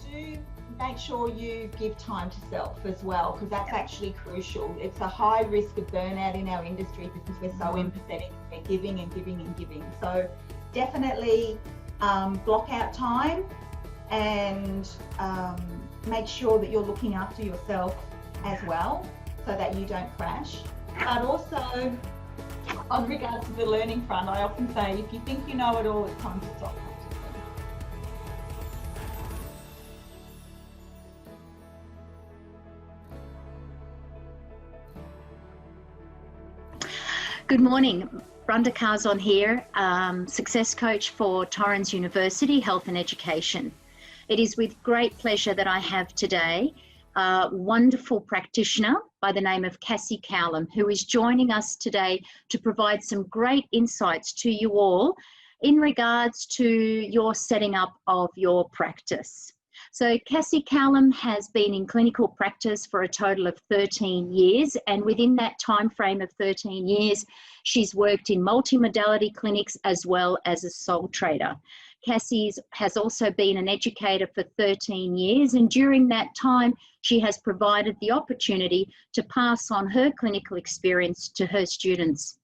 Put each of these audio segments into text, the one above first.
do make sure you give time to self as well, because that's actually crucial. It's a high risk of burnout in our industry because we're so empathetic, we're giving and giving and giving. So definitely block out time and make sure that you're looking after yourself as well so that you don't crash. But also, on regards to the learning front, I often say, if you think you know it all, it's time to stop practicing. Good morning, Randa Karzon here, success coach for Torrens University Health and Education. It is with great pleasure that I have today a wonderful practitioner by the name of Cassi Cowlam, who is joining us today to provide some great insights to you all in regards to your setting up of your practice. So Cassi Cowlam has been in clinical practice for a total of 13 years, and within that time frame of 13 years, she's worked in multimodality clinics as well as a sole trader. Cassi has also been an educator for 13 years, and during that time, she has provided the opportunity to pass on her clinical experience to her students.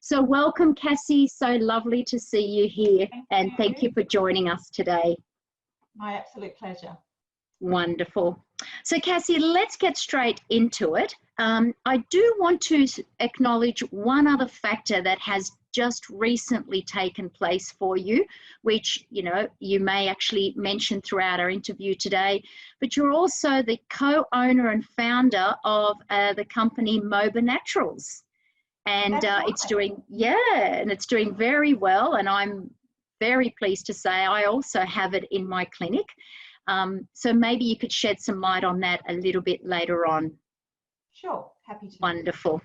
So welcome, Cassi. So lovely to see you here, and thank you for joining us today. My absolute pleasure. Wonderful. So Cassi, let's get straight into it. I do want to acknowledge one other factor that has just recently taken place for you, which, you know, you may actually mention throughout our interview today, but you're also the co-owner and founder of the company Moba Naturals. And it's doing, and it's doing very well. And I'm very pleased to say I also have it in my clinic. So maybe you could shed some light on that a little bit later on. Sure, happy to. Wonderful.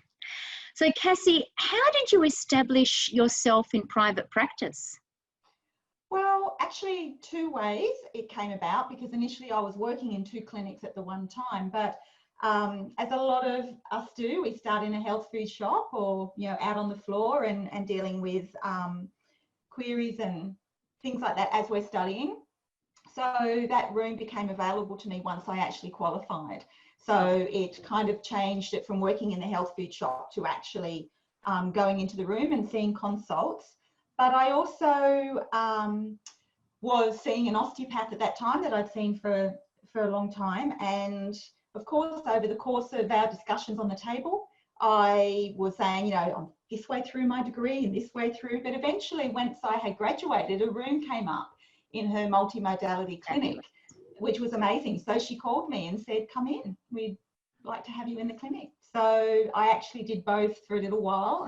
So Cassi, how did you establish yourself in private practice? Well, actually 2 ways it came about, because initially I was working in 2 clinics at the one time, but as a lot of us do, we start in a health food shop or, you know, out on the floor and dealing with queries and things like that as we're studying. So that room became available to me once I actually qualified. So it kind of changed it from working in the health food shop to actually going into the room and seeing consults. But I also was seeing an osteopath at that time that I'd seen for a long time. And of course, over the course of our discussions on the table, I was saying, you know, I'm this way through my degree and this way through, but eventually once I had graduated, a room came up in her multimodality clinic, which was amazing. So she called me and said, come in, we'd like to have you in the clinic. So I actually did both for a little while,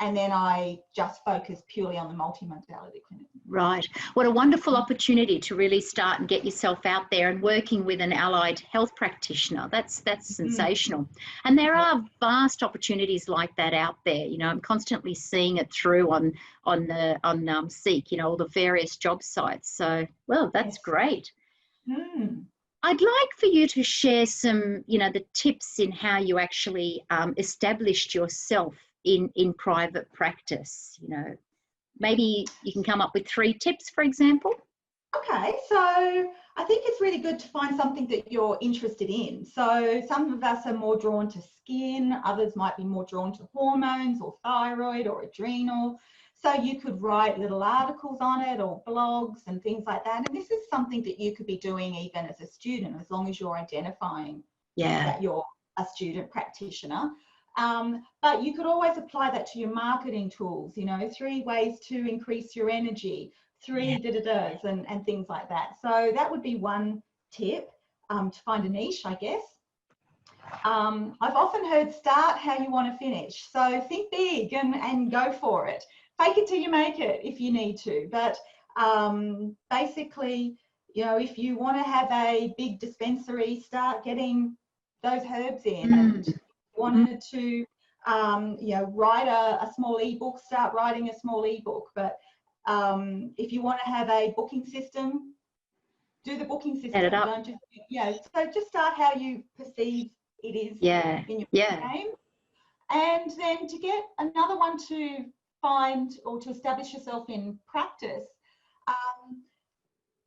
and then I just focused purely on the multimodality clinic. Right. What a wonderful opportunity to really start and get yourself out there and working with an allied health practitioner. That's sensational. And there are vast opportunities like that out there. You know, I'm constantly seeing it through on Seek, you know, all the various job sites. So, well, that's great. I'd like for you to share some, you know, the tips in how you actually established yourself in private practice. You know, maybe you can come up with 3 tips, for example. Okay, so I think it's really good to find something that you're interested in. So some of us are more drawn to skin, others might be more drawn to hormones or thyroid or adrenal. So you could write little articles on it or blogs and things like that. And this is something that you could be doing even as a student, as long as you're identifying that you're a student practitioner. But you could always apply that to your marketing tools, you know, 3 ways to increase your energy, 3 da-da-das and things like that. So that would be one tip, to find a niche, I guess. I've often heard start how you want to finish. So think big and go for it. Fake it till you make it if you need to. But basically, you know, if you want to have a big dispensary, start getting those herbs in. And wanted to, you know, write a small ebook, start writing a small ebook. But if you want to have a booking system, do the booking system. Set it up. Don't just, so just start how you perceive it is in your game. And then to get another one to find or to establish yourself in practice,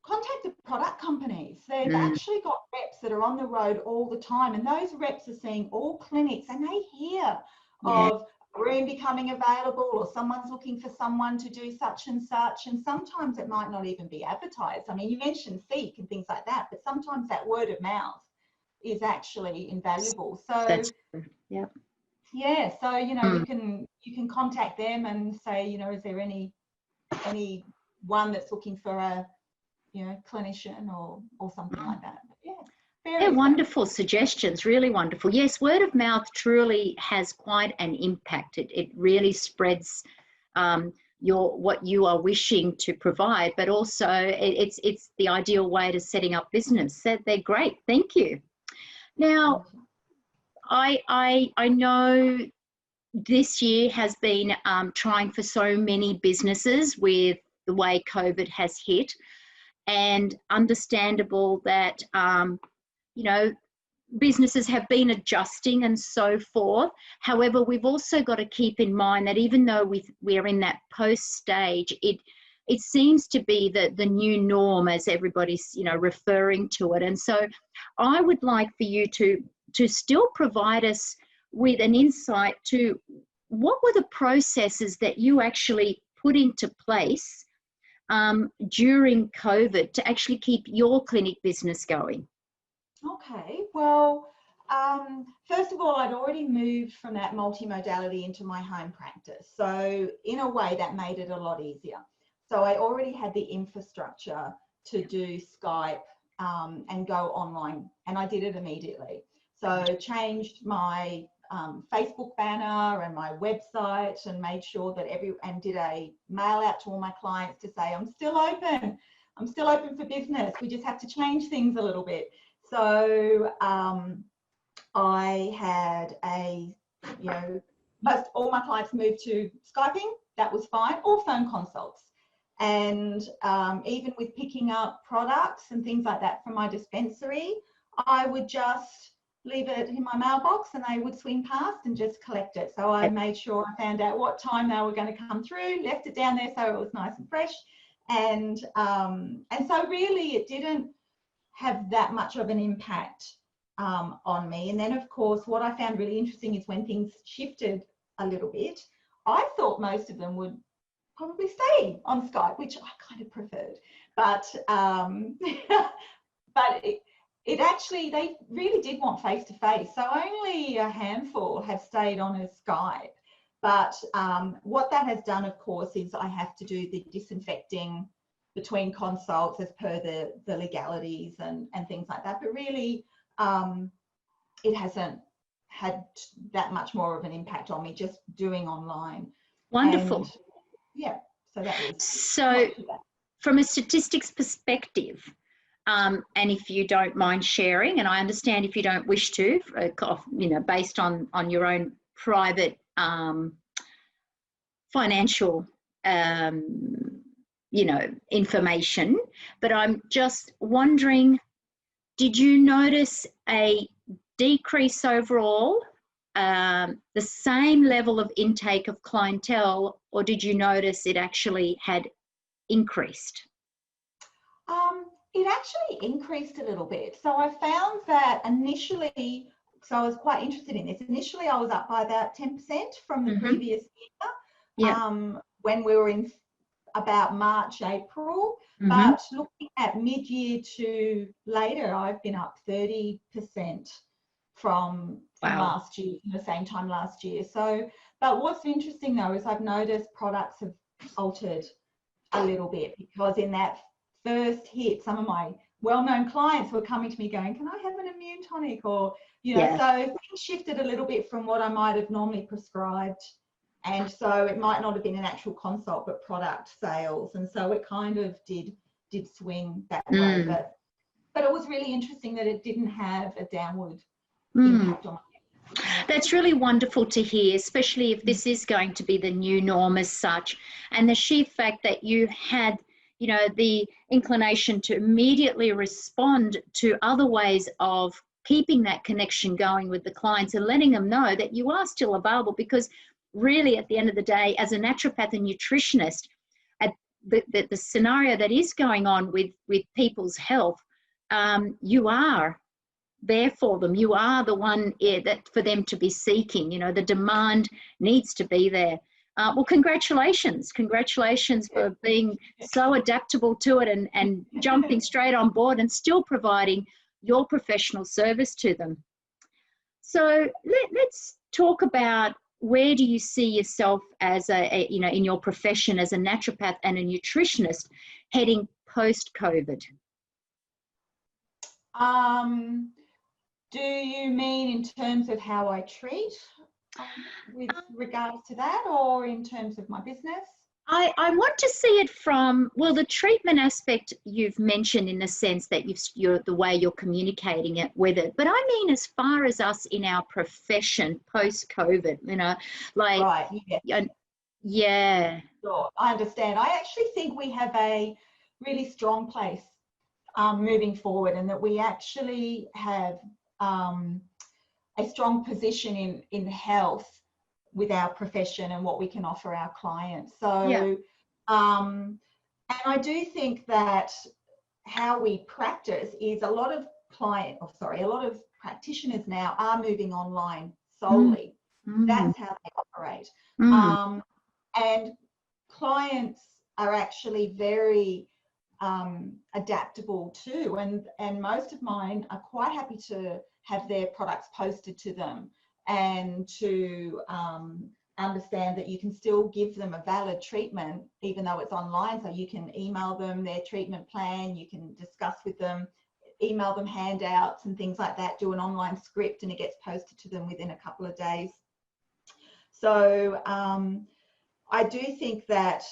contact the product companies. They've Mm. actually got reps that are on the road all the time, and those reps are seeing all clinics, and they hear of a room becoming available, or someone's looking for someone to do such and such, and sometimes it might not even be advertised. I mean, you mentioned Seek and things like that, but sometimes that word of mouth is actually invaluable. So That's true. Yep. yeah, so you know, you can contact them and say, you know, is there any one that's looking for a, you know, clinician or something like that. But yeah, They're very wonderful suggestions, really wonderful. Yes, word of mouth truly has quite an impact. It really spreads what you are wishing to provide, but also it's the ideal way to setting up business. They're great. Thank you. Now, I know this year has been trying for so many businesses with the way COVID has hit, and understandable that you know, businesses have been adjusting and so forth. However, we've also got to keep in mind that even though we're in that post stage, it seems to be the new norm, as everybody's, you know, referring to it. And so I would like for you to still provide us with an insight to what were the processes that you actually put into place during COVID to actually keep your clinic business going. Okay, well, first of all, I'd already moved from that multimodality into my home practice. So in a way that made it a lot easier. So I already had the infrastructure to do Skype and go online, and I did it immediately. So changed my Facebook banner and my website, and made sure that and did a mail out to all my clients to say, I'm still open for business. We just have to change things a little bit. So I had most all my clients moved to Skyping. That was fine, or phone consults. And even with picking up products and things like that from my dispensary, I would just leave it in my mailbox and they would swing past and just collect it. So I made sure I found out what time they were going to come through, left it down there so it was nice and fresh. And so really it didn't have that much of an impact on me. And then of course, what I found really interesting is when things shifted a little bit, I thought most of them would probably stay on Skype, which I kind of preferred. But but it actually, they really did want face-to-face. So only a handful have stayed on as Skype. But what that has done, of course, is I have to do the disinfecting between consults as per the legalities and things like that. But really, it hasn't had that much more of an impact on me just doing online. Wonderful. And yeah, so that was so from a statistics perspective, and if you don't mind sharing, and I understand if you don't wish to, you know, based on your own private financial you know, information, but I'm just wondering, did you notice a decrease overall, the same level of intake of clientele, or did you notice it actually had increased? It actually increased a little bit. So I found that initially, so I was quite interested in this. Initially, I was up by about 10% from the previous year. Yeah. When we were in about March, April, but looking at mid-year to later, I've been up 30% from last year, the same time last year. So, but what's interesting though is I've noticed products have altered a little bit, because in that first hit, some of my well-known clients were coming to me going, can I have an immune tonic? Or, you know, so things shifted a little bit from what I might have normally prescribed. And so it might not have been an actual consult, but product sales. And so it kind of did swing that way. But it was really interesting that it didn't have a downward impact on my health. That's really wonderful to hear, especially if this is going to be the new norm as such. And the sheer fact that you had, you know, the inclination to immediately respond to other ways of keeping that connection going with the clients and letting them know that you are still available, because really at the end of the day, as a naturopath and nutritionist, the scenario that is going on with people's health, you are there for them. You are the one that for them to be seeking. You know, the demand needs to be there. Well, congratulations for being so adaptable to it and jumping straight on board and still providing your professional service to them. So let's talk about, where do you see yourself as you know, in your profession as a naturopath and a nutritionist heading post-COVID? Do you mean in terms of how I treat with regards to that, or in terms of my business? I want to see it from, well, the treatment aspect you've mentioned, in the sense that you're the way you're communicating it with it. But I mean, as far as us in our profession post-COVID, you know, like, right, yes. Yeah. Sure, I understand. I actually think we have a really strong place moving forward, and that we actually have a strong position in health with our profession and what we can offer our clients. So, yeah. And I do think that how we practice is a lot of practitioners now are moving online solely. That's how they operate. And clients are actually very adaptable too, and most of mine are quite happy to have their products posted to them, and to understand that you can still give them a valid treatment even though it's online. So you can email them their treatment plan, you can discuss with them, email them handouts and things like that, do an online script, and it gets posted to them within a couple of days. So I do think that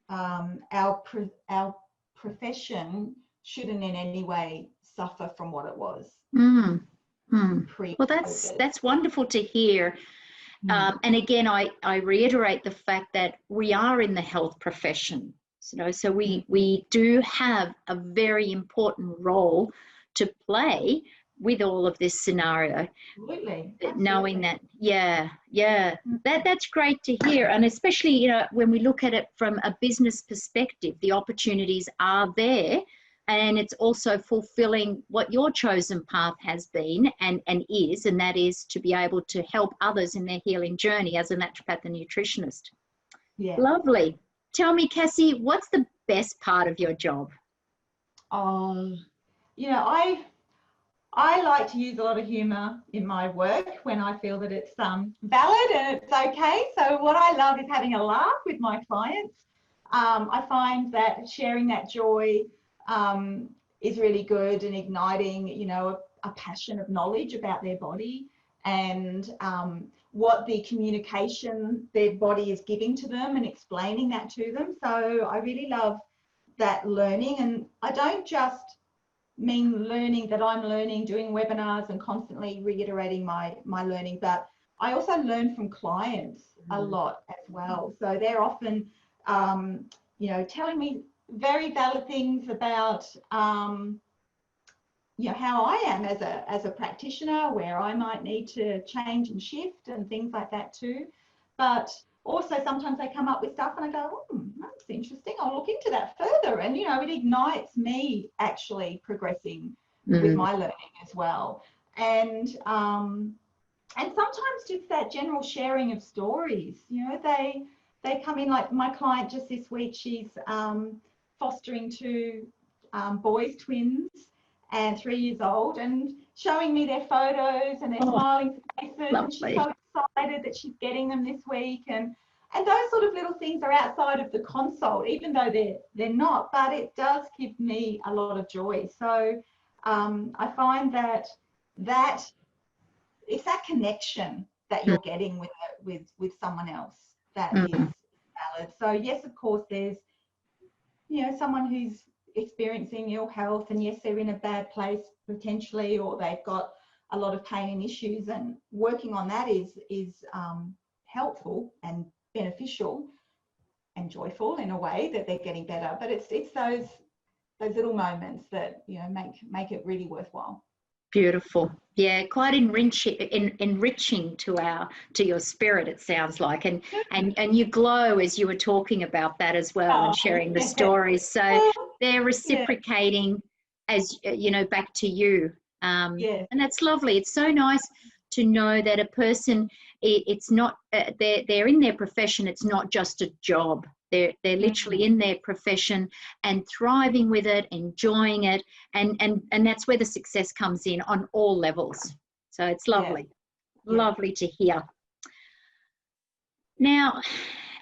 our profession shouldn't in any way suffer from what it was. Well, that's wonderful to hear. And again, I reiterate the fact that we are in the health profession, you know, so we do have a very important role to play with all of this scenario. Absolutely. Knowing that, that's great to hear. And especially, you know, when we look at it from a business perspective, the opportunities are there. And it's also fulfilling what your chosen path has been and is, and that is to be able to help others in their healing journey as a naturopath and nutritionist. Yeah. Lovely. Tell me, Cassie, what's the best part of your job? You know, I like to use a lot of humour in my work when I feel that it's valid and it's okay. So what I love is having a laugh with my clients. I find that sharing that joy is really good, and igniting, you know, a passion of knowledge about their body and what the communication their body is giving to them, and explaining that to them. So I really love that learning, and I don't just mean learning that I'm learning doing webinars and constantly reiterating my learning, but I also learn from clients a lot as well. So they're often you know, telling me very valid things about you know, how I am as a practitioner, where I might need to change and shift and things like that too. But also sometimes they come up with stuff and I go, that's interesting, I'll look into that further. And, you know, it ignites me actually progressing with my learning as well. And sometimes just that general sharing of stories, you know, they come in, like my client just this week, she's fostering two boys, twins, and 3 years old, and showing me their photos and their smiling faces. Lovely. And she's so excited that she's getting them this week, and those sort of little things are outside of the consult, even though they're not, but it does give me a lot of joy. So I find that it's that connection that you're getting with someone else that is valid. So yes, of course, there's, you know, someone who's experiencing ill health, and yes, they're in a bad place potentially, or they've got a lot of pain and issues, and working on that is helpful and beneficial and joyful in a way that they're getting better. But it's those little moments that, you know, make it really worthwhile. Beautiful. Yeah, quite enriching to your spirit, it sounds like. And you glow as you were talking about that as well, and sharing the stories. So they're reciprocating as back to you. And that's lovely. It's so nice to know that a person, it's not they're in their profession. It's not just a job. They're literally in their profession and thriving with it, enjoying it, and that's where the success comes in on all levels. So it's lovely, lovely to hear. Now,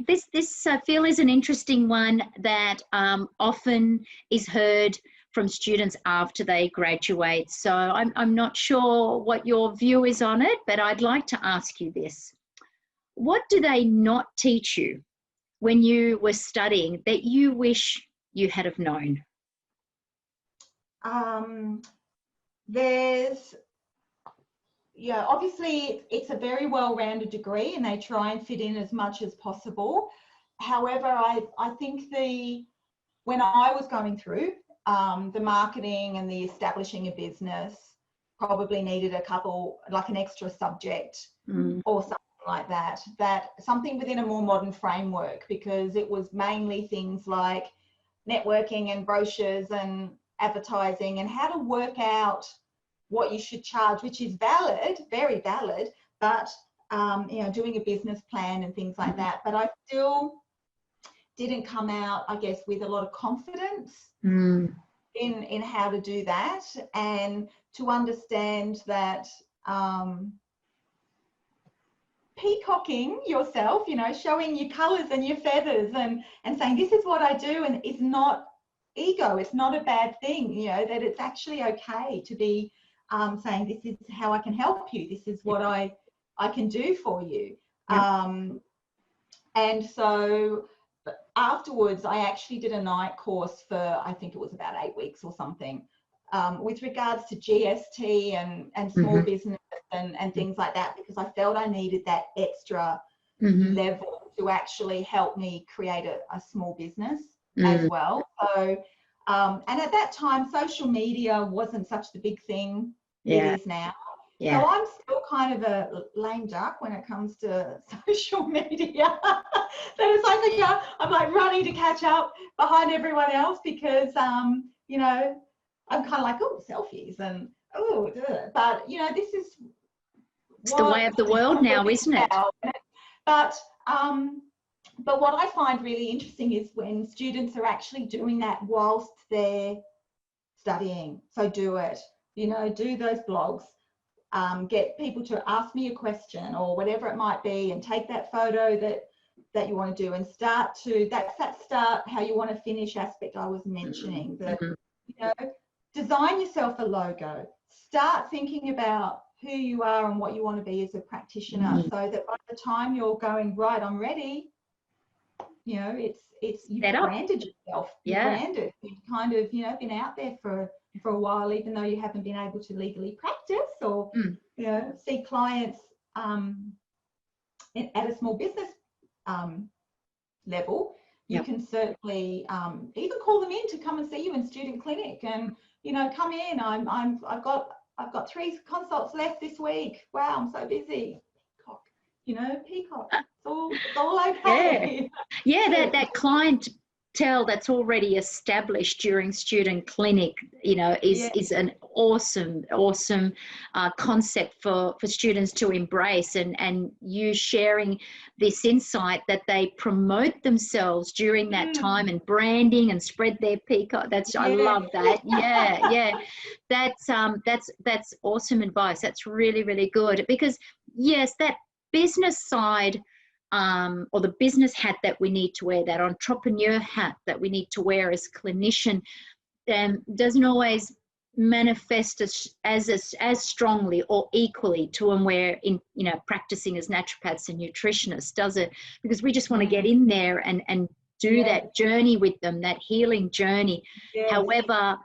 this I feel is an interesting one that often is heard from students after they graduate. So I'm not sure what your view is on it, but I'd like to ask you this. What do they not teach you when you were studying that you wish you had have known? Obviously it's a very well-rounded degree and they try and fit in as much as possible. However, I think when I was going through the marketing and the establishing a business probably needed an extra subject or something like that something within a more modern framework, because it was mainly things like networking and brochures and advertising and how to work out what you should charge, which is valid, very valid, but doing a business plan and things like that. But I still didn't come out, I guess, with a lot of confidence in how to do that, and to understand that peacocking yourself, showing your colours and your feathers and saying this is what I do, and it's not ego, it's not a bad thing, that it's actually okay to be saying this is how I can help you, this is what I can do for you. And so afterwards I actually did a night course for, I think it was about 8 weeks or something, with regards to GST and small business and things like that, because I felt I needed that extra level to actually help me create a small business as well. So and at that time social media wasn't such the big thing it is now. So I'm still kind of a lame duck when it comes to social media. So it's like I'm like running to catch up behind everyone else, because I'm kind of like, oh, selfies and but this is it's the way of the world now, isn't it? But what I find really interesting is when students are actually doing that whilst they're studying. So do it, do those blogs, get people to ask me a question or whatever it might be, and take that photo that you want to do, and that's that start how you want to finish aspect I was mentioning. That design yourself a logo, start thinking about who you are and what you want to be as a practitioner, so that by the time you're going, right, I'm ready, it's you've branded yourself, branded, you've kind of been out there for a while, even though you haven't been able to legally practice or see clients at a small business level. You can certainly even call them in to come and see you in student clinic, and come in. I've got 3 consults left this week. Wow, I'm so busy. Peacock. It's all okay. That clientele that's already established during student clinic, is an awesome concept for students to embrace, and you sharing this insight that they promote themselves during that time and branding and spread their peacock. I love that. That's awesome advice. That's really, really good, because yes, that business side, or the business hat that we need to wear, that entrepreneur hat that we need to wear as clinician, doesn't always manifest as strongly or equally to when we're in practicing as naturopaths and nutritionists, does it? Because we just want to get in there and do that journey with them, that healing journey. However,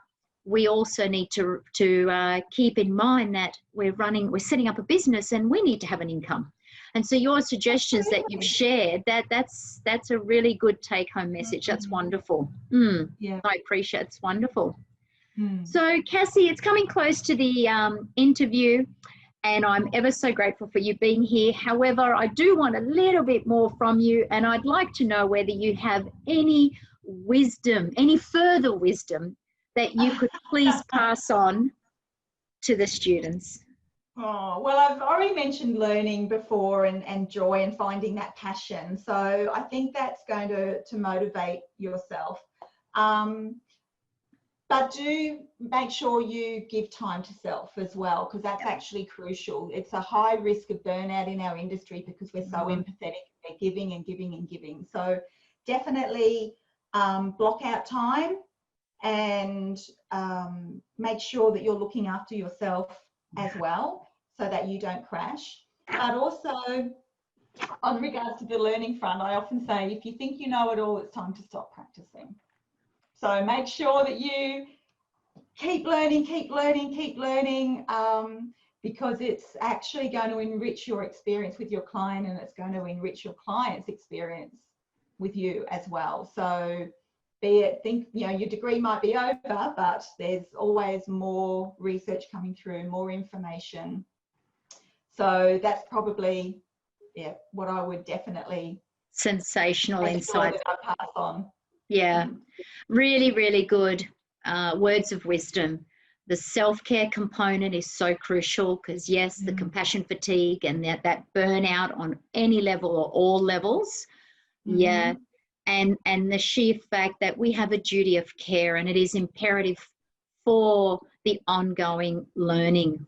we also need to keep in mind that we're setting up a business and we need to have an income. And so your suggestions that you've shared, that's a really good take-home message. That's wonderful. I appreciate it. It's wonderful. So Cassi, it's coming close to the interview, and I'm ever so grateful for you being here. However, I do want a little bit more from you, and I'd like to know whether you have any wisdom, any further wisdom that you could please pass on to the students. Oh, well, I've already mentioned learning before and joy and finding that passion. So I think that's going to motivate yourself. But do make sure you give time to self as well, because that's actually crucial. It's a high risk of burnout in our industry because we're so empathetic, we're giving and giving and giving. So definitely block out time and make sure that you're looking after yourself as well, so that you don't crash. But also, on regards to the learning front, I often say, if you think you know it all, it's time to stop practicing. So make sure that you keep learning, because it's actually going to enrich your experience with your client, and it's going to enrich your client's experience with you as well. So be it, your degree might be over, but there's always more research coming through, more information. So that's probably, what I would definitely. Sensational insights. I pass on. Yeah, really, really good words of wisdom. The self-care component is so crucial because, yes, the compassion fatigue and that burnout on any level or all levels. Yeah. And the sheer fact that we have a duty of care, and it is imperative for the ongoing learning,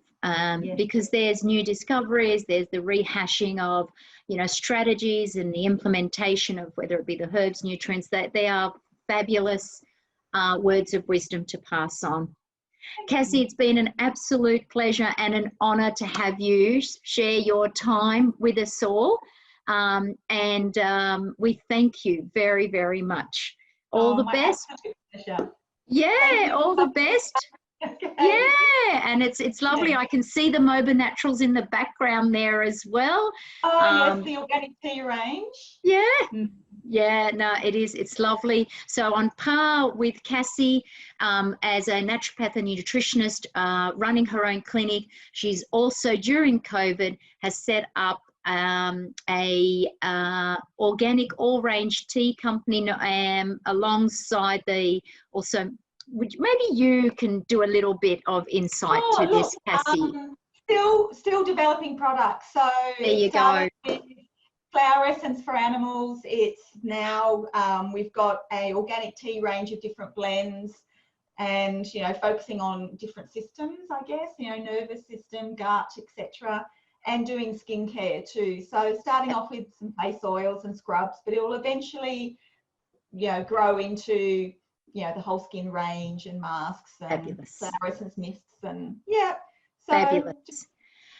because there's new discoveries, there's the rehashing of, strategies and the implementation of whether it be the herbs, nutrients, that they are fabulous words of wisdom to pass on. Cassi, it's been an absolute pleasure and an honour to have you share your time with us all. And we thank you very, very much. All the best. Yeah, all the best. Okay. Yeah, and it's lovely. I can see the Moba Naturals in the background there as well. Oh, yes, the organic tea range. Yeah. Yeah, no, it's lovely. So on par with Cassi, as a naturopath and nutritionist, running her own clinic, she's also, during COVID, has set up a organic all-range tea company alongside also. Maybe you can do a little bit of insight to this, Cassi. Still developing products. So there you go. Flower essence for animals. It's now we've got a organic tea range of different blends, and focusing on different systems, I guess, nervous system, gut, etc., and doing skincare too. So starting off with some face oils and scrubs, but it will eventually grow into the whole skin range and masks and flower essence mists, and fabulous.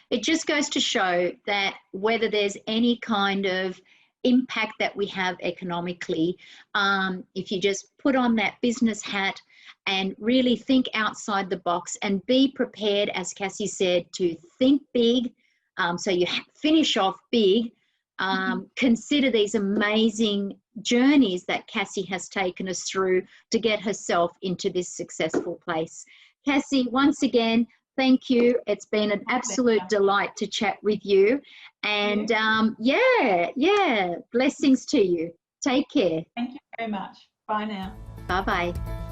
It just goes to show that whether there's any kind of impact that we have economically, if you just put on that business hat and really think outside the box and be prepared, as Cassi said, to think big, so you finish off big. Consider these amazing journeys that Cassi has taken us through to get herself into this successful place. Cassi, once again, thank you. It's been an absolute delight to chat with you. And blessings to you. Take care. Thank you very much. Bye now. Bye-bye.